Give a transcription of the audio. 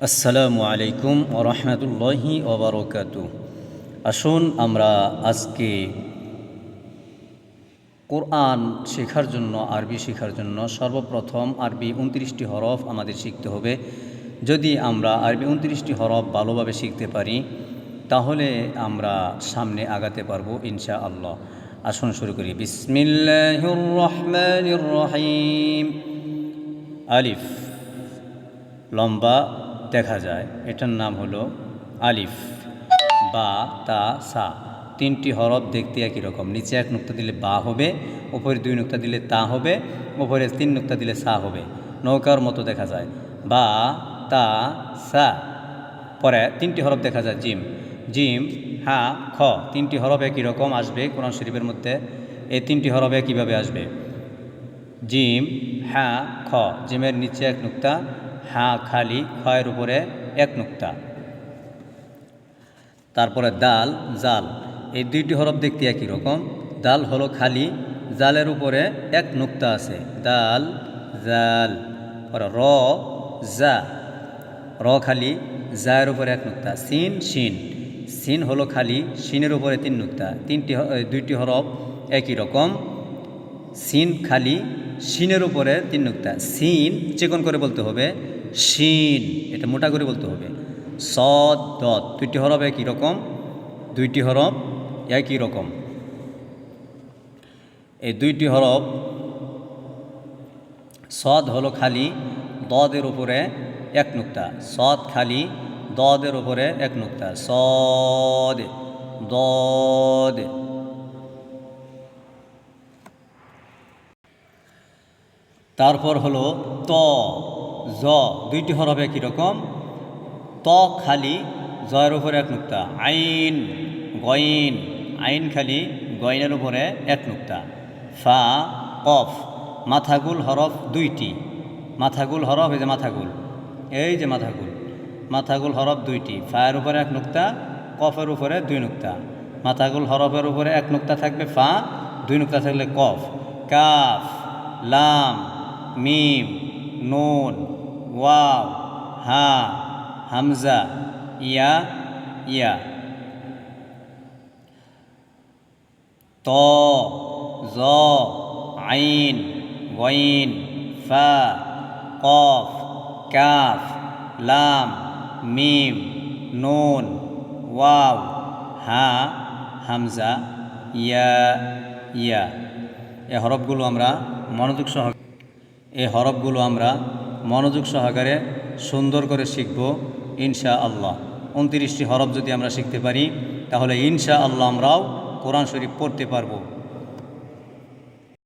আসসালামু আলাইকুম ওয়া রাহমাতুল্লাহি ওয়া বারাকাতুহু। আসুন আমরা আজকে কোরআন শেখার জন্য, আরবি শেখার জন্য সর্বপ্রথম আরবি ২৯টি হরফ আমাদের শিখতে হবে। যদি আমরা আরবি ২৯টি হরফ ভালোভাবে শিখতে পারি তাহলে আমরা সামনে আগাতে পারবো ইনশাআল্লাহ। আসুন শুরু করি। বিসমিল্লাহির রহমানির রহিম। আলিফ লম্বা দেখা যায়, এটার নাম হলো আলিফ। বা তা সা, তিনটি হরফ দেখতে একই রকম। নিচে এক নুক্তা দিলে বা হবে, উপরে দুই নুক্তা দিলে তা হবে, উপরে তিন নুক্তা দিলে সা হবে। নৌকার মতো দেখা যায়। বা তা সা। পরে তিনটি হরফ দেখা যায় জিম। জিম হা খ, তিনটি হরফ একই রকম আসবে কোরআন শরীফের মধ্যে। এই তিনটি হরফ কীভাবে আসবে? জিম হা খ, জিমের নিচে এক নুক্তা, হা খালি, খয়ের উপরে এক নুক্তা। তারপরে দাল জাল, এই দুইটি হরফ দেখতে একই রকম। দাল হলো খালি, জালের উপরে এক নুক্তা আছে, দাল জাল। পরে র জা, র খালি, জায়ের উপরে এক নুক্তা। সিন শিন, সিন হলো খালি, শিনের উপরে তিন নুক্তা। দুইটি হরফ একই রকম। সিন খালি, শিনের উপরে তিন নুক্তা। সিন চিকন করে বলতে হবে, শিন এটা মোটা করে বলতে হবে। সদ দত, দুইটি হরফ একই রকম, দুইটি হরফ একই রকম। এই দুইটি হরফ, সদ হলো খালি, দদের উপরে এক নুক্তা। সদ খালি, দদের উপরে এক নুক্তা। সদ দদ। তারপর হলো ত জ, দুইটি হরফ একই রকম। ত খালি, জয়ের উপরে এক নুক্তা। আইন গইন, আইন খালি, গইনের উপরে এক নুক্তা। ফা কফ, মাথাগুল হরফ দুইটি। মাথাগুল হরফ, এই যে মাথাগুল, এই যে মাথাগুল, মাথাগুল হরফ দুইটি। ফায়ের উপরে এক নুক্তা, কফের উপরে দুই নুক্তা। মাথাগুল হরফের উপরে এক নুক্তা থাকবে ফা, দুই নুক্তা থাকলে কফ। কাফ লাম মিম নুন ওয়াও হা হামজা ইয়া ইয়া। ত জ আইন গইন ফা কফ কাফ লাম মিম নুন ওয়াও হা হামজা ইয়া ইয়া। এই হরফগুলো আমরা মনোযোগ সহকারে সুন্দর করে শিখব ইনশাআল্লাহ। 29টি হরফ যদি আমরা শিখতে পারি তাহলে ইনশাআল্লাহ আমরাও কোরআন শরীফ পড়তে পারবো।